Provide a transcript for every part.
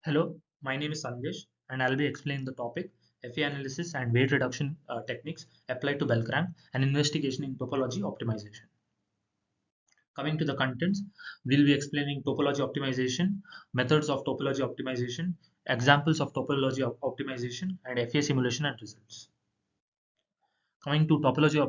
Hello, my name is Sandesh and I'll be explaining the topic FA analysis and weight reduction techniques applied to bell crank and investigation in topology optimization. Coming to the contents, we'll be explaining topology optimization, methods of topology optimization, examples of topology optimization, and FA simulation and results. Coming to topology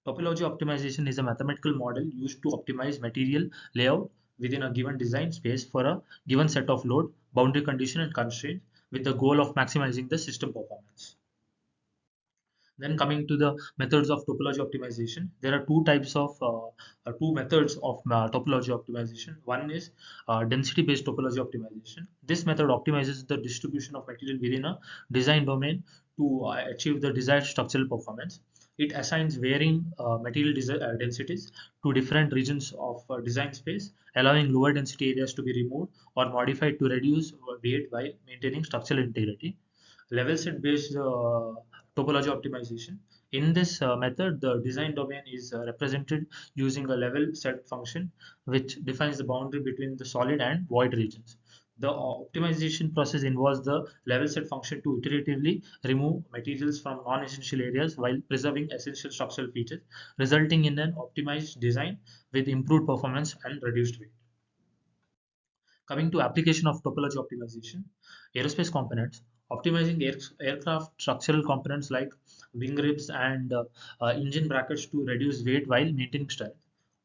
optimization is a mathematical model used to optimize material layout within a given design space for a given set of load, boundary condition, and constraints with the goal of maximizing the system performance. Then coming to the methods of topology optimization, there are two methods of topology optimization. One is density-based topology optimization. This method optimizes the distribution of material within a design domain to achieve the desired structural performance. It assigns varying material densities to different regions of design space, allowing lower density areas to be removed or modified to reduce weight while maintaining structural integrity. Level set based topology optimization. In this method, the design domain is represented using a level set function, which defines the boundary between the solid and void regions. The optimization process involves the level set function to iteratively remove materials from non-essential areas while preserving essential structural features, resulting in an optimized design with improved performance and reduced weight. Coming to application of topology optimization, aerospace components, optimizing aircraft structural components like wing ribs and engine brackets to reduce weight while maintaining strength.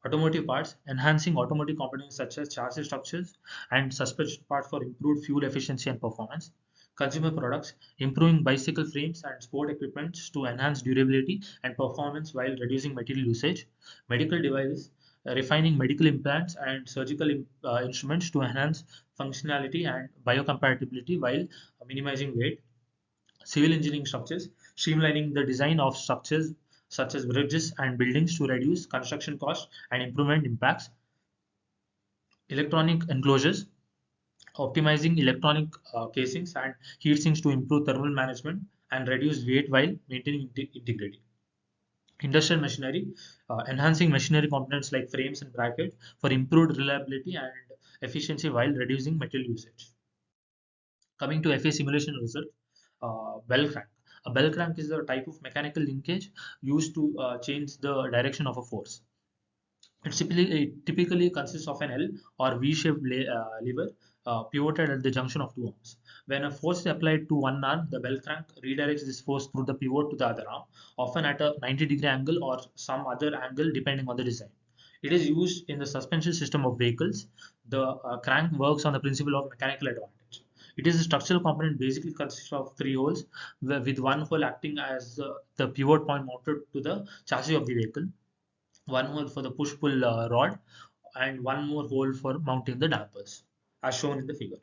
Automotive parts, enhancing automotive components such as chassis structures and suspension parts for improved fuel efficiency and performance. Consumer products, improving bicycle frames and sport equipment to enhance durability and performance while reducing material usage. Medical devices, refining medical implants and surgical instruments to enhance functionality and biocompatibility while minimizing weight. Civil engineering structures, streamlining the design of structures such as bridges and buildings to reduce construction costs and improvement impacts. Electronic enclosures, optimizing electronic casings and heat sinks to improve thermal management and reduce weight while maintaining integrity. Industrial machinery, enhancing machinery components like frames and brackets for improved reliability and efficiency while reducing material usage. Coming to FA simulation result, bell crank. A bell crank is a type of mechanical linkage used to change the direction of a force. It typically consists of an L or V-shaped lever pivoted at the junction of two arms. When a force is applied to one arm, the bell crank redirects this force through the pivot to the other arm, often at a 90-degree angle or some other angle depending on the design. It is used in the suspension system of vehicles. The crank works on the principle of mechanical advantage. It is a structural component basically consists of three holes, with one hole acting as the pivot point mounted to the chassis of the vehicle, one hole for the push-pull rod, and one more hole for mounting the dampers, as shown in the figure.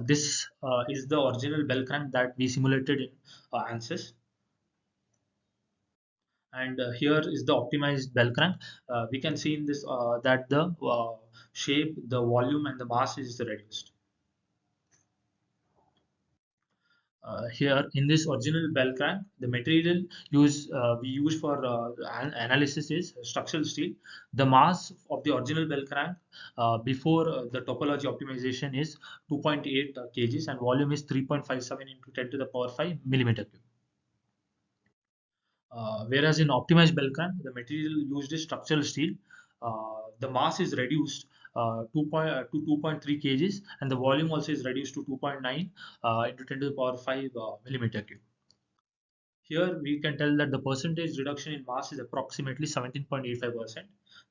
This is the original bell crank that we simulated in ANSYS. And here is the optimized bell crank. We can see in this that the shape, the volume, and the mass is reduced. Here in this original bell crank, the material we use for analysis is structural steel. The mass of the original bell crank before the topology optimization is 2.8 kgs and volume is 3.57 into 10 to the power 5 millimeter cube. Whereas in optimized bell crank, the material used is structural steel. The mass is reduced to 2.3 kgs and the volume also is reduced to 2.9 into 10 to the power 5 millimeter cube. Here we can tell that the percentage reduction in mass is approximately 17.85%.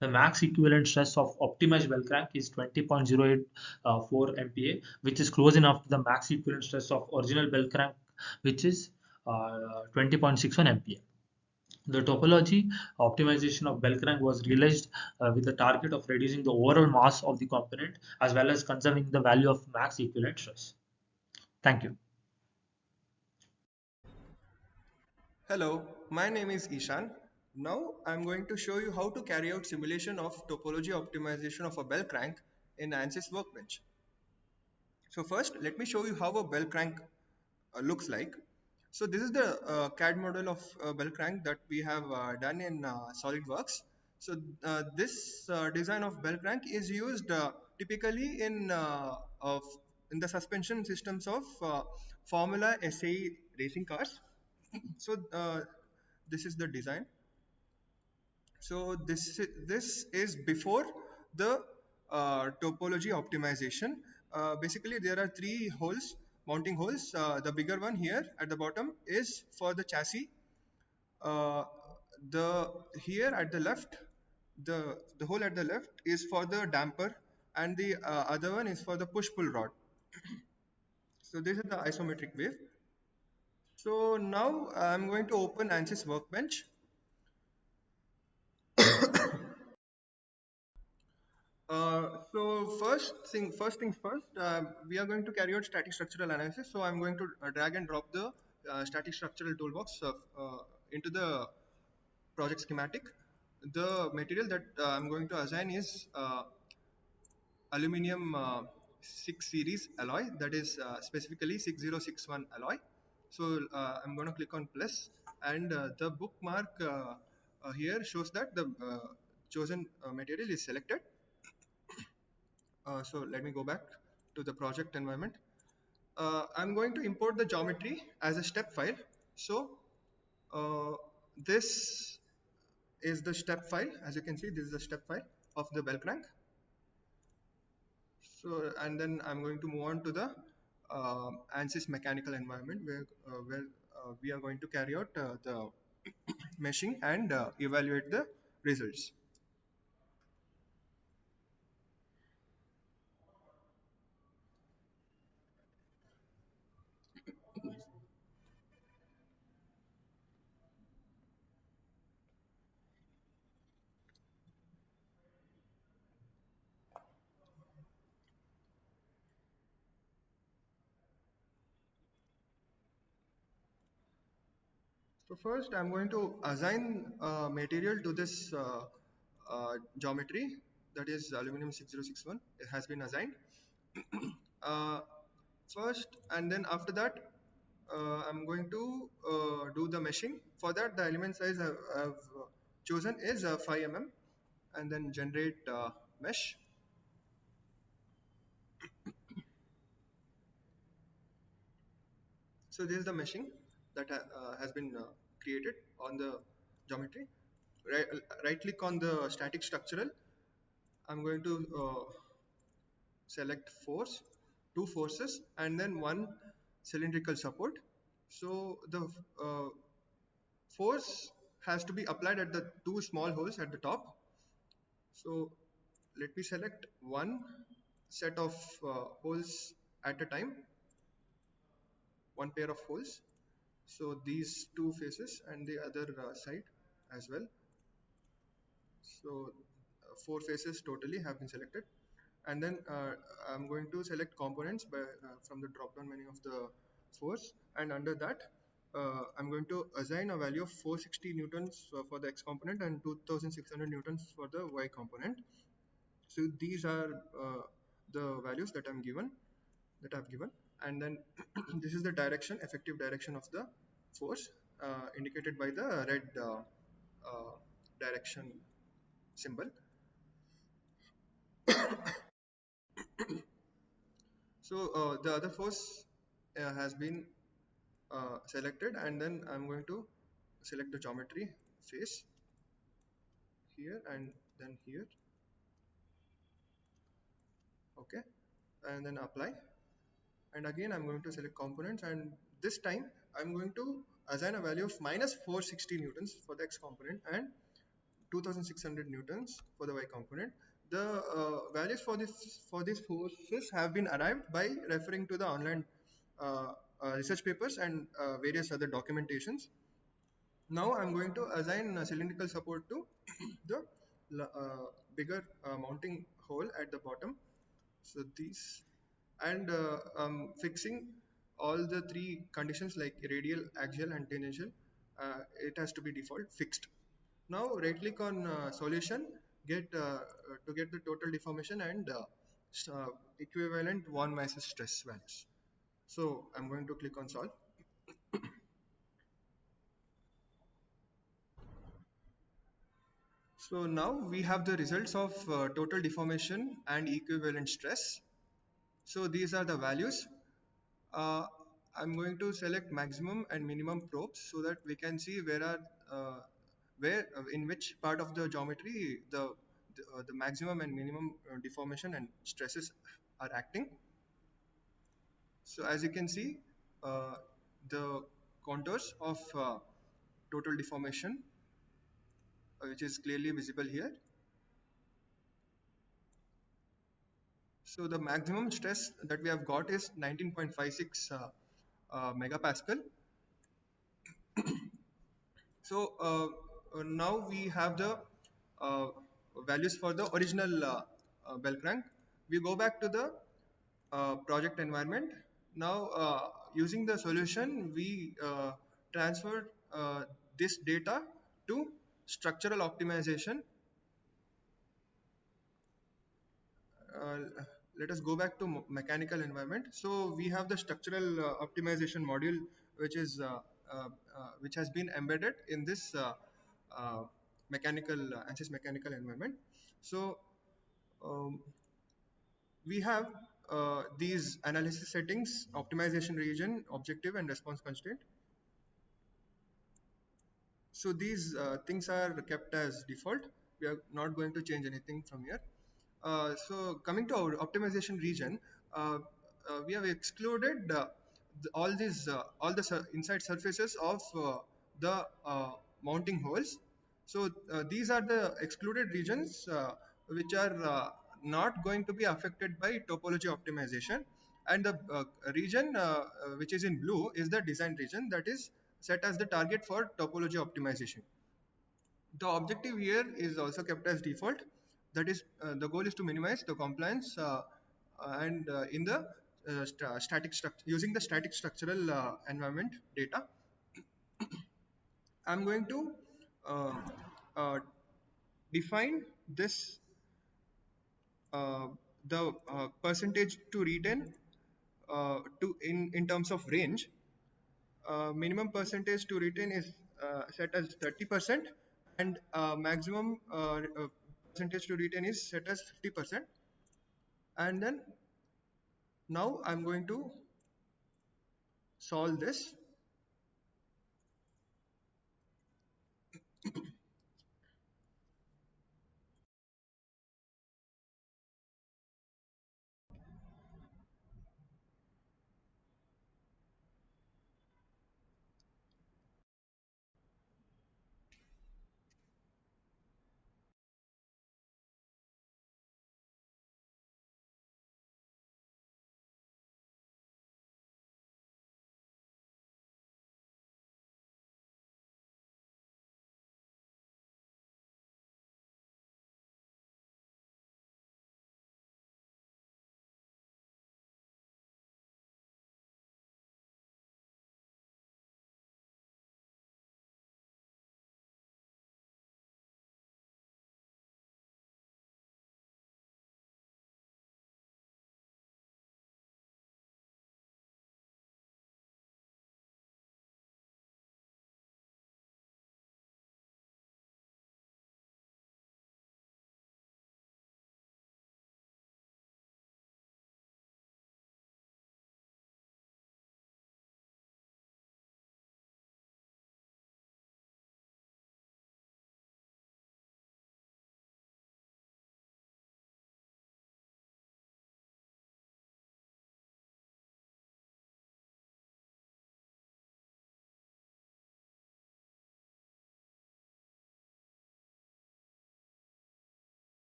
The max equivalent stress of optimized bell crank is 20.084 MPa, which is close enough to the max equivalent stress of original bell crank, which is 20.61 MPa. The topology optimization of bell crank was realized with the target of reducing the overall mass of the component as well as conserving the value of max equivalent stress. Thank you. Hello, my name is Ishan. Now I'm going to show you how to carry out simulation of topology optimization of a bell crank in ANSYS Workbench. So first, let me show you how a bell crank looks like. So this is the CAD model of bell crank that we have done in SolidWorks. So this design of bell crank is used typically in the suspension systems of Formula SAE racing cars. So this is the design. So this is before the topology optimization. Basically, there are three holes, mounting holes. The bigger one here at the bottom is for the chassis. Uh, the here at the left, the hole at the left is for the damper, and the other one is for the push pull rod. So this is the isometric wave. So now I'm going to open ANSYS Workbench. So first things first, we are going to carry out static structural analysis. So I'm going to drag and drop the static structural toolbox into the project schematic. The material that I'm going to assign is aluminum 6 series alloy, that is specifically 6061 alloy. So I'm going to click on plus, and the bookmark here shows that the chosen material is selected. So let me go back to the project environment. I'm going to import the geometry as a step file. So uh, this is the step file. As you can see, this is the step file of the bell crank. So and then I'm going to move on to the ANSYS mechanical environment where we are going to carry out the meshing and evaluate the results. So first, I'm going to assign material to this geometry, that is aluminum 6061. It has been assigned uh, first, and then after that, I'm going to do the meshing. For that, the element size I've chosen is 5 mm, and then generate mesh. So this is the meshing that has been created on the geometry. Right, right click on the static structural. I'm going to select force, two forces, and then one cylindrical support. So the force has to be applied at the two small holes at the top. So let me select one set of holes at a time, one pair of holes. So these two faces and the other side as well. So four faces totally have been selected, and then I'm going to select components from the drop down menu of the force, and under that I'm going to assign a value of 460 newtons for the x component and 2600 newtons for the y component. So these are the values that I've given, and then this is the direction, effective direction of the force, indicated by the red direction symbol. So the other force has been selected, and then I'm going to select the geometry face here and then here. Okay, and then apply, and again I'm going to select components, and this time I'm going to assign a value of minus 460 newtons for the x component and 2600 newtons for the y component. The values for these forces have been arrived by referring to the online research papers and various other documentations. Now I'm going to assign cylindrical support to the bigger mounting hole at the bottom. So these, and fixing all the three conditions like radial, axial, and tangential. It has to be default fixed. Now right click on solution, get to get the total deformation and equivalent von Mises stress values. So I'm going to click on solve. So now we have the results of total deformation and equivalent stress. So these are the values. Uh, I'm going to select maximum and minimum probes so that we can see where in which part of the geometry the maximum and minimum deformation and stresses are acting. So as you can see, uh, the contours of total deformation, which is clearly visible here. So the maximum stress that we have got is 19.56 megapascal. So now we have the uh, values for the original bell crank. We go back to the project environment. Now using the solution, we transfer this data to structural optimization. uh, Let us go back to mechanical environment. So we have the structural optimization module, which is which has been embedded in this uh, mechanical ANSYS mechanical environment. So um, we have these analysis settings: optimization region, objective, and response constraint. So these things are kept as default. We are not going to change anything from here. So coming to our optimization region, uh, we have excluded all the inside surfaces of the mounting holes. So these are the excluded regions which are not going to be affected by topology optimization. And the region which is in blue is the design region that is set as the target for topology optimization. The objective here is also kept as default. That is, the goal is to minimize the compliance and in the static structure using the static structural environment data. I'm going to uh, uh, define this uh, the percentage to retain to in terms of range. Minimum percentage to retain is set as 30%, and maximum percentage to retain is set as 50%. And then now I'm going to solve this.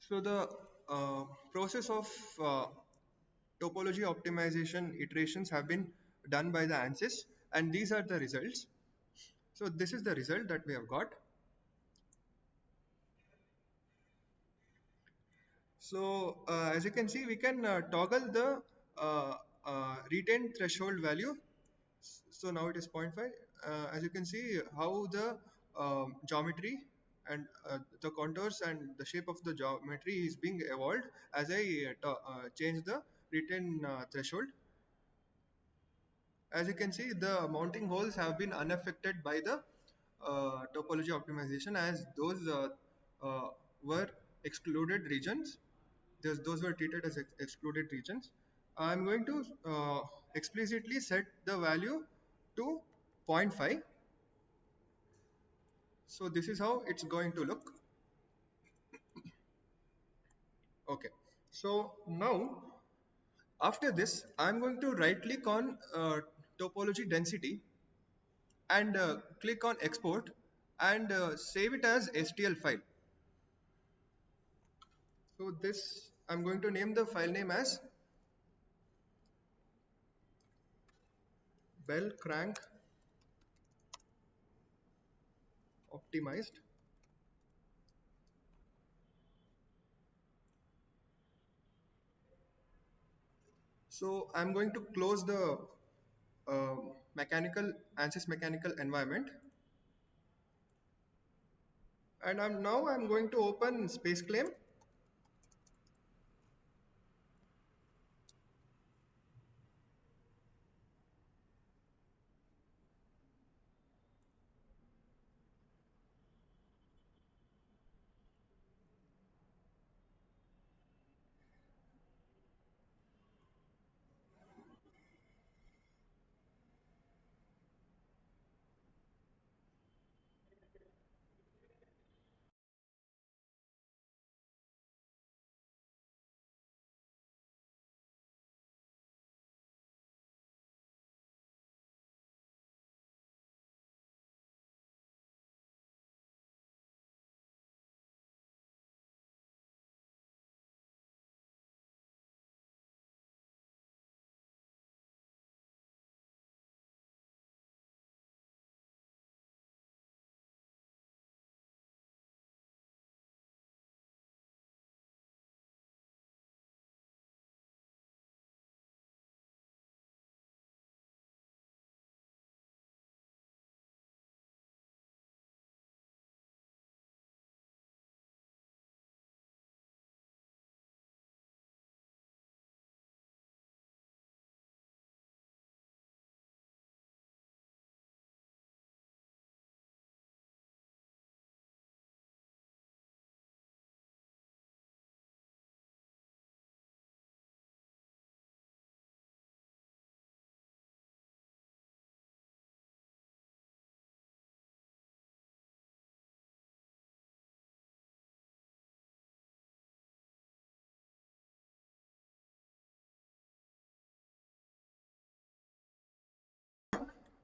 So the uh, process of uh, topology optimization iterations have been done by the ANSYS, and these are the results. So this is the result that we have got. So as you can see, we can toggle the retain threshold value. So now it is zero point 0.5. As you can see how the geometry and the contours and the shape of the geometry is being evolved as I change the written threshold. As you can see, the mounting holes have been unaffected by the topology optimization, as those uh, were excluded regions. Those were treated as excluded regions. I'm going to explicitly set the value to zero point 0.5. So this is how it's going to look. Okay. So now after this, I'm going to right click on topology density and click on export and save it as STL file. So this, I'm going to name the file name as bell crank optimized. So I'm going to close the uh, mechanical ANSYS mechanical environment, and I'm going to open space claim.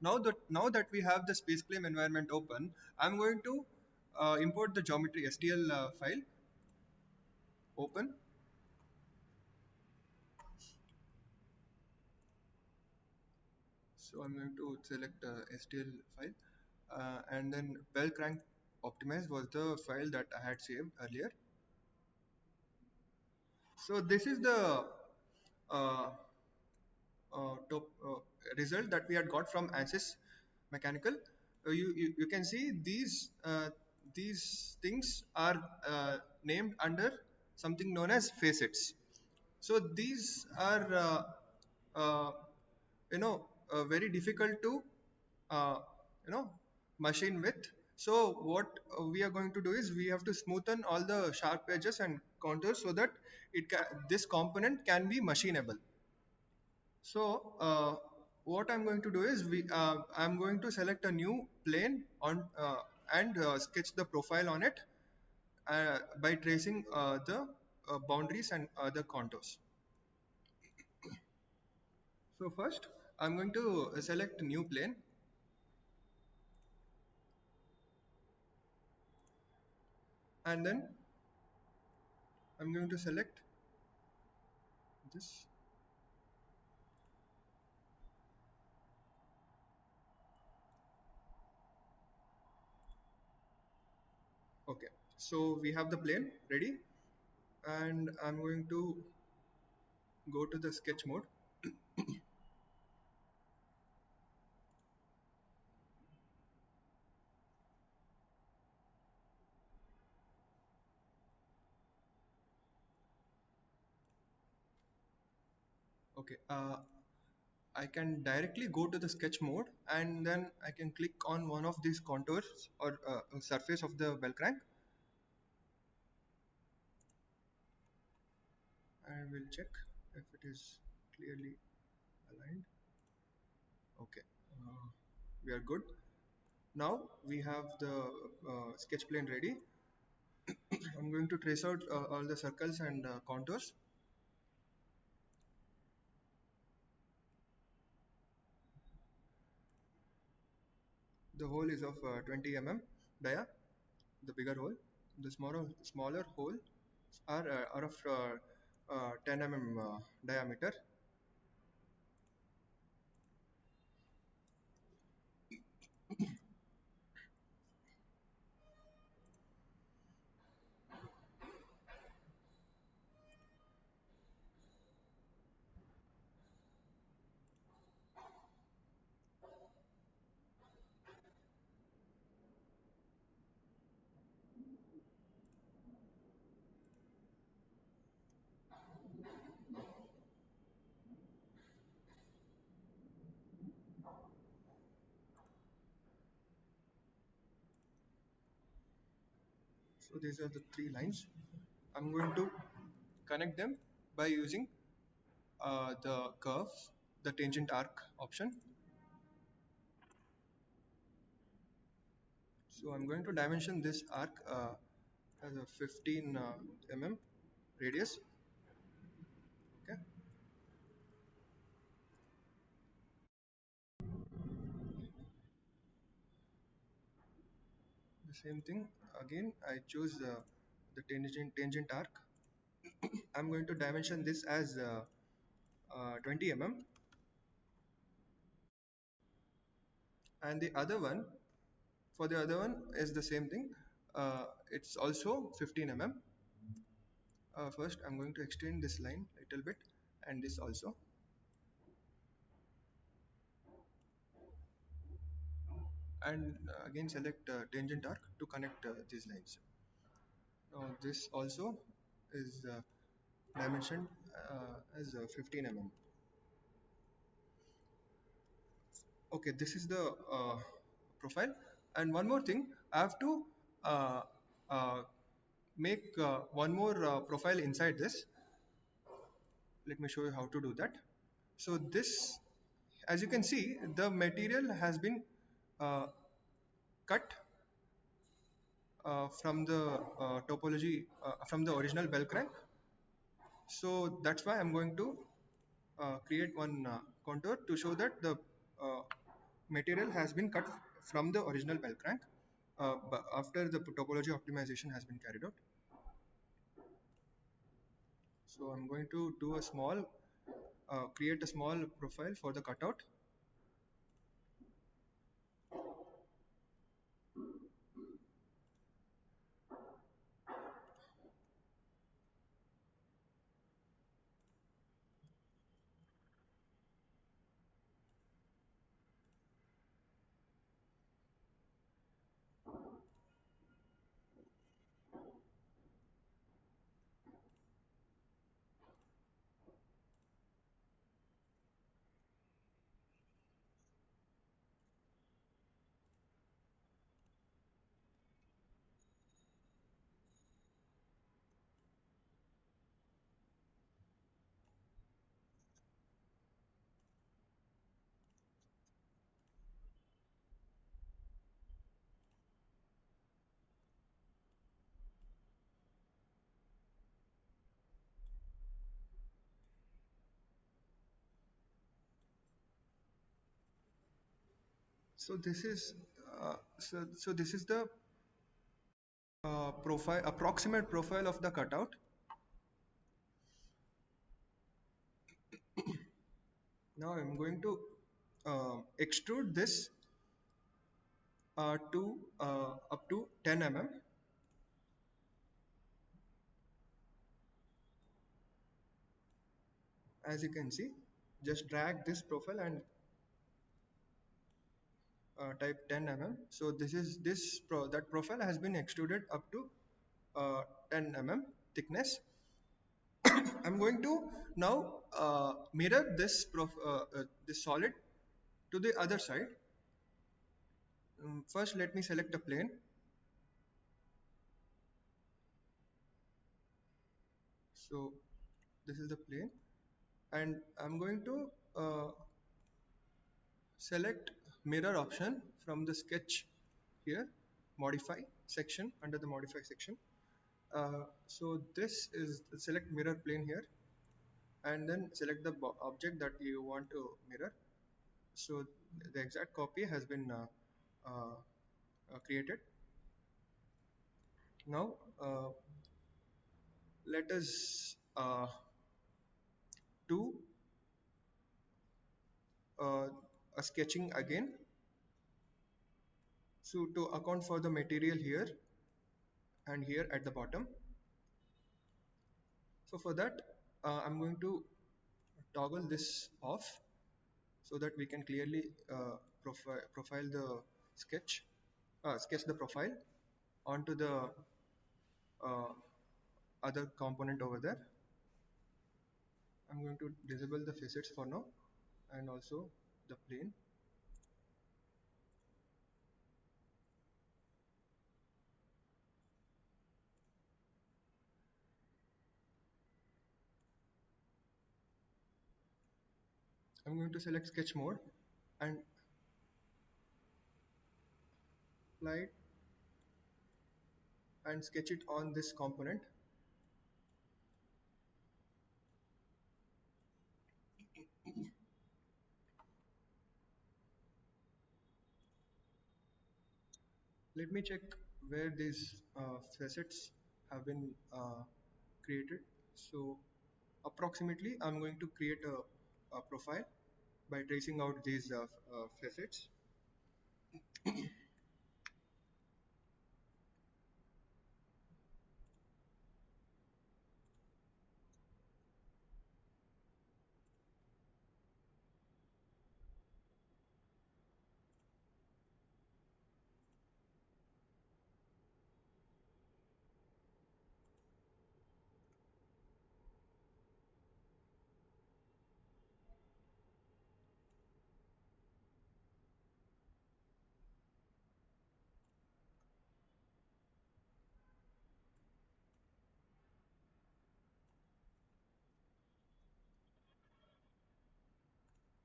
Now that we have the space claim environment open, I'm going to import the geometry STL file. Open. So I'm going to select STL file, and then bell crank optimize was the file that I had saved earlier. So this is the uh, top result that we had got from ANSYS mechanical. You can see these things are named under something known as facets. So these are uh, very difficult to uh, you know machine with. So what we are going to do is we have to smoothen all the sharp edges and contours so that this component can be machinable. So what I'm going to do is I'm going to select a new plane on and sketch the profile on it by tracing the boundaries and other contours. So first I'm going to select new plane, and then I'm going to select this. Okay, so we have the plane ready, and I'm going to go to the sketch mode. Okay, I can directly go to the sketch mode and then I can click on one of these contours or surface of the bell crank and we'll check if it is clearly aligned. Okay, uh, we are good. Now we have the sketch plane ready. I'm going to trace out all the circles and contours. The hole is of 20 dia, the bigger hole. The smaller hole are of 10 diameter. So these are the three lines. I'm going to connect them by using the curve, the tangent arc option. So I'm going to dimension this arc as a 15 radius. Okay, the same thing again. I choose the tangent arc. I'm going to dimension this as 20 and the other one for the other one is the same thing. It's also 15 First, I'm going to extend this line a little bit and this also. And again select tangent arc to connect these lines. Now this also is dimensioned as 15 Okay, this is the profile. And one more thing, I have to uh, uh, make one more profile inside this. Let me show you how to do that. So this, as you can see, the material has been uh, cut from the topology from the original bell crank. So that's why I'm going to create one contour to show that the uh, material has been cut from the original bell crank but after the topology optimization has been carried out. So I'm going to do a small create a small profile for the cutout. So this is so this is the profile approximate profile of the cutout. Now I'm going to extrude this to up to 10 as you can see. Just drag this profile and type 10 so this is that profile has been extruded up to 10 thickness. I'm going to now mirror this solid to the other side. First, let me select a plane. So this is the plane, and I'm going to select mirror option from the sketch here, modify section, under the modify section. So this is select mirror plane here, and then select the object that you want to mirror. So the exact copy has been created. Now let us do uh, a sketching again. So to account for the material here and here at the bottom. So for that, I'm going to toggle this off so that we can clearly profile the sketch, sketch the profile onto the uh, other component over there. I'm going to disable the facets for now and also the plane. I'm going to select sketch mode and apply it and sketch it on this component. Let me check where these facets have been created. So approximately I'm going to create a profile by tracing out these facets.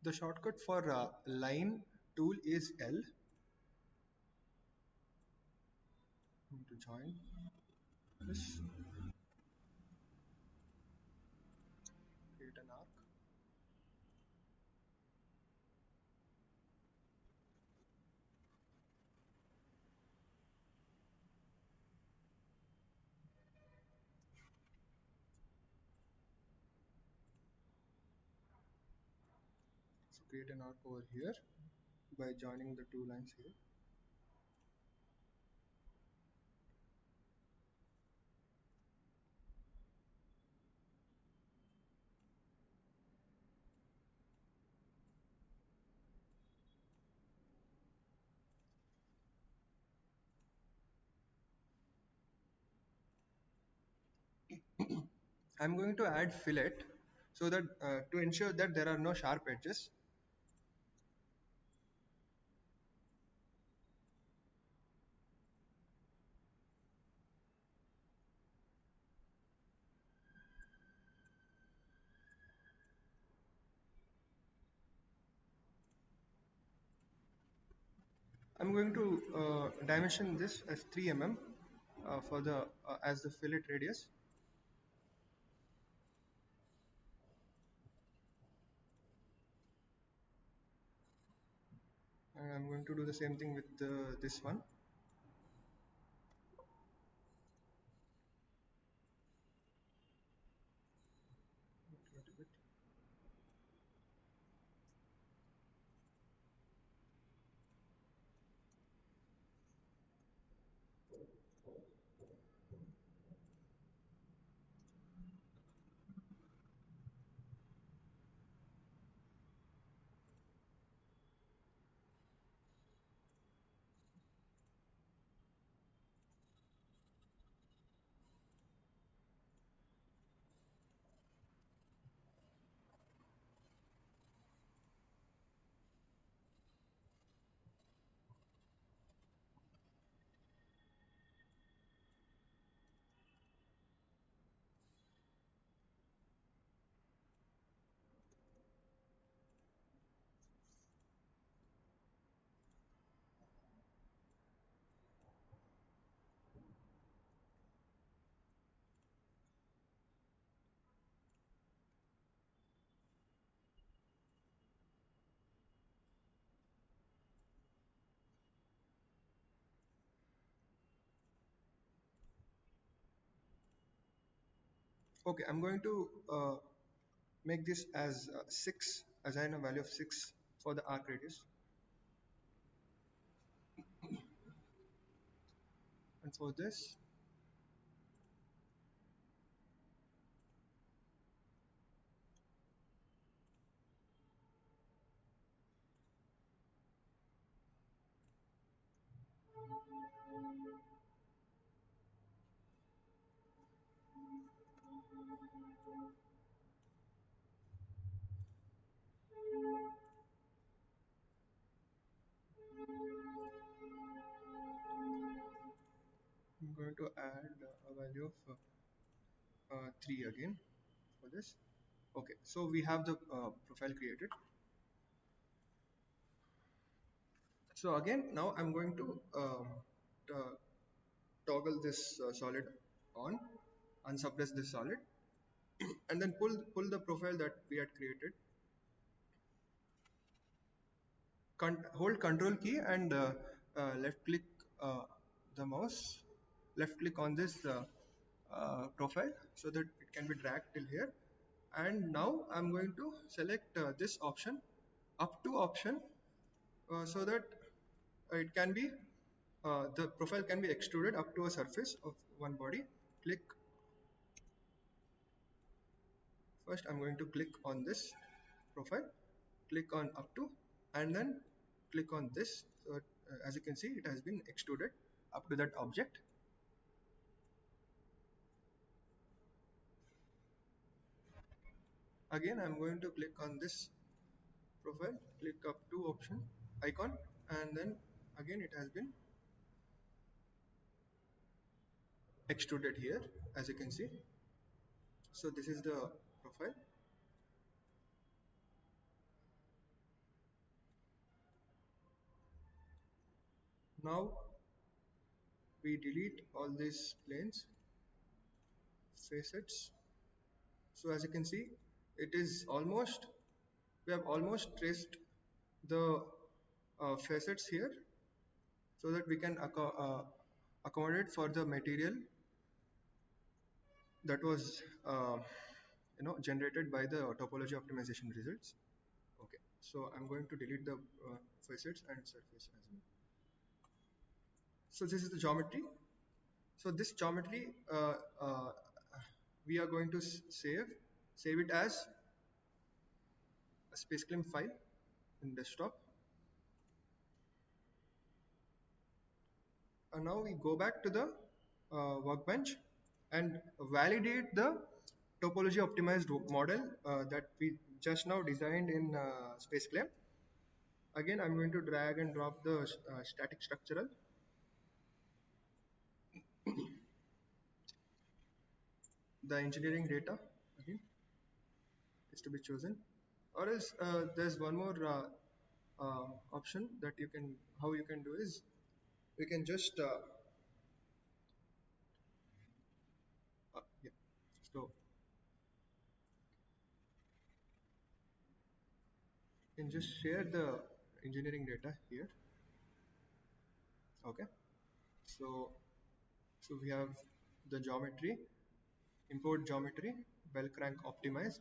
The shortcut for line tool is L. I'm going to join this, create an arc. So create an arc over here by joining the two lines here. I'm going to add fillet so that to ensure that there are no sharp edges. I'm going to dimension this as 3 mm for the as the fillet radius. And I'm going to do the same thing with this one. Okay, I'm going to make this as 6, assign a value of 6 for the arc radius. And for this, I'm going to add a value of 3 again for this. Okay, so we have the profile created. So again, now I'm going to toggle this solid on, unsuppress this solid, and then pull the profile that we had created. Hold Control key and left click the mouse. Left click on this profile so that it can be dragged till here. And now I'm going to select this option, up to option, so that it can be the profile can be extruded up to a surface of one body. Click first. I'm going to click on this profile, click on up to, and then click on this. So as you can see, it has been extruded up to that object. Again, I'm going to click on this profile, click up to option icon, and then again it has been extruded here, as you can see. So this is the profile. Now we delete all these planes, facets. So as you can see, it is almost, we have almost traced the facets here so that we can accommodate for the material that was generated by the topology optimization results. Okay, so I'm going to delete the facets and surface as well. So this is the geometry. So this geometry we are going to save it as a spaceclim file in desktop. And now we go back to the workbench and validate the topology optimized model that we just now designed in spaceclim. Again, I'm going to drag and drop the static structural. The engineering data again is to be chosen, or else there's one more option that you can, how you can do is, we can just yeah, so you can just share the engineering data here. Okay, so we have the geometry, import geometry, bell crank optimized.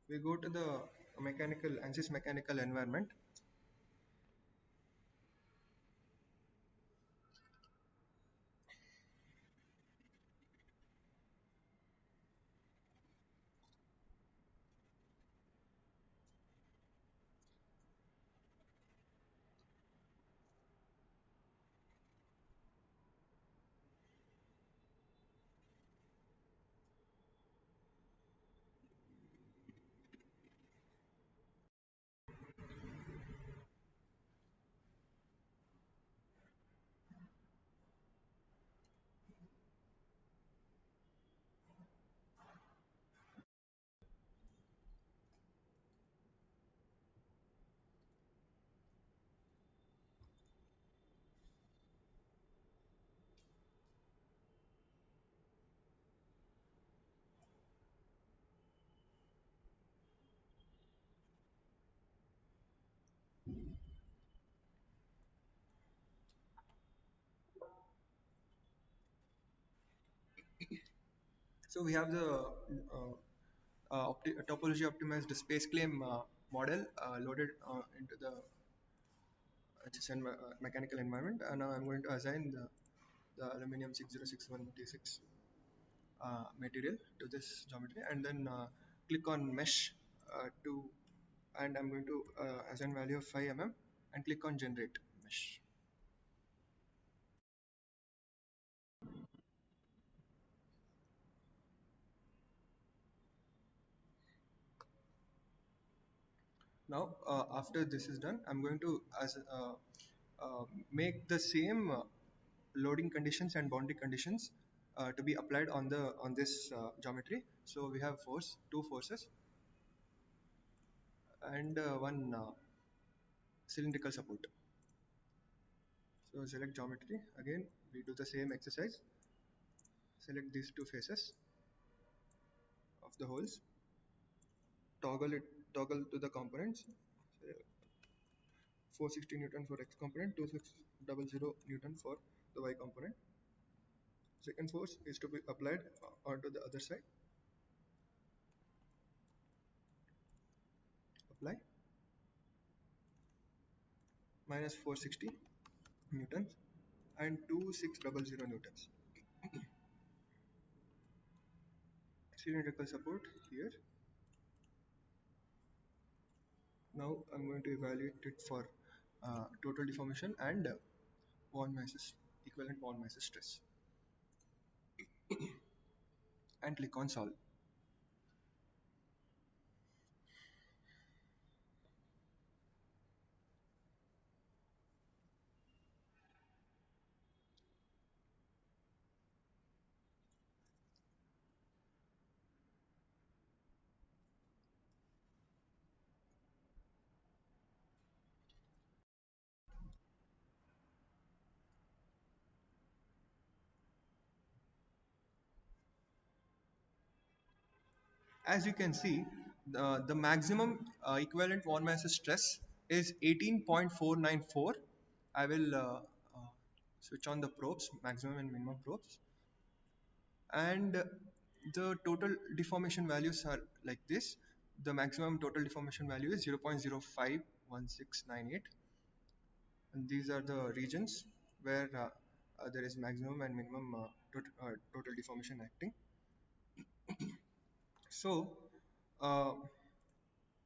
We go to the mechanical ANSYS mechanical environment. So we have the topology optimized space claim model loaded into the mechanical environment. And now I'm going to assign the aluminum 6061T6 material to this geometry, and then click on mesh to, and I'm going to assign value of 5 mm and click on generate mesh. Now, after this is done, I'm going to make the same loading conditions and boundary conditions to be applied on the on this geometry. So we have two forces, and one cylindrical support. So select geometry. Again, we do the same exercise. Select these two faces of the holes. Toggle to the components. 460 Newton for X component, 2600 Newton for the Y component. Second force is to be applied onto the other side. Apply minus 460 newtons and 2600 newtons. Cylindrical support here. Now I'm going to evaluate it for total deformation and von Mises equivalent von Mises stress, and click on solve. As you can see, the maximum equivalent von Mises stress is 18.494. I will switch on the probes, maximum and minimum probes, and the total deformation values are like this. The maximum total deformation value is 0.051698, and these are the regions where there is maximum and minimum total deformation acting. So uh,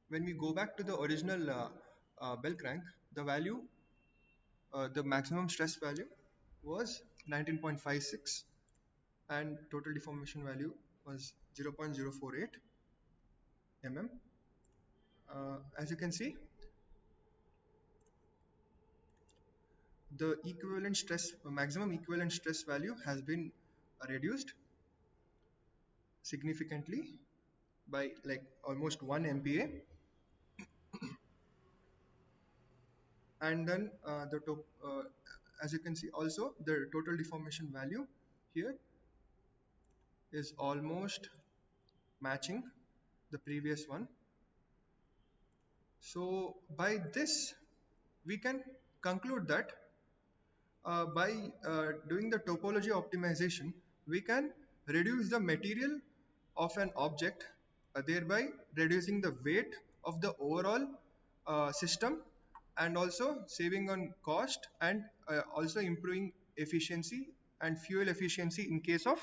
when we go back to the original bell crank, the value, the maximum stress value was 19.56, and total deformation value was 0.048 mm. As you can see, the equivalent stress, maximum equivalent stress value has been reduced significantly by like almost 1 MPa, and then as you can see also the total deformation value here is almost matching the previous one. So by this we can conclude that by doing the topology optimization, we can reduce the material of an object, thereby reducing the weight of the overall system, and also saving on cost, and also improving efficiency and fuel efficiency in case of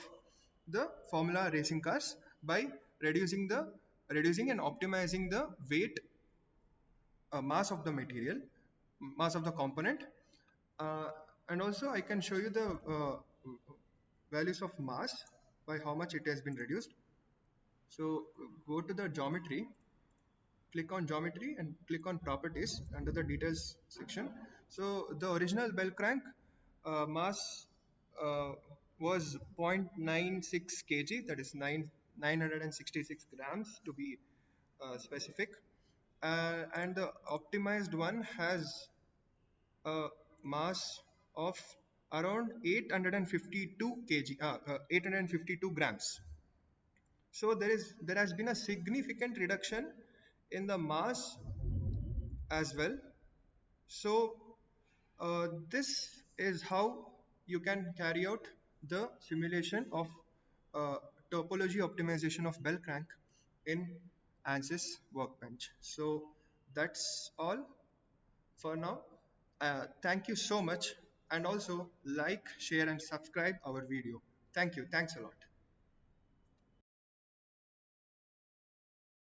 the Formula racing cars by reducing and optimizing the weight, mass of the material, mass of the component, uh, and also I can show you the values of mass by how much it has been reduced. So go to the geometry, click on geometry and click on properties under the details section. So the original bell crank mass uh, was 0.96 kg, that is 966 grams to be specific, and the optimized one has a mass of around 852 kg, 852 grams. So there has been a significant reduction in the mass as well. So this is how you can carry out the simulation of uh, topology optimization of bell crank in ANSYS Workbench. So that's all for now. Thank you so much, and also like, share and subscribe our video. Thank you. Thanks a lot.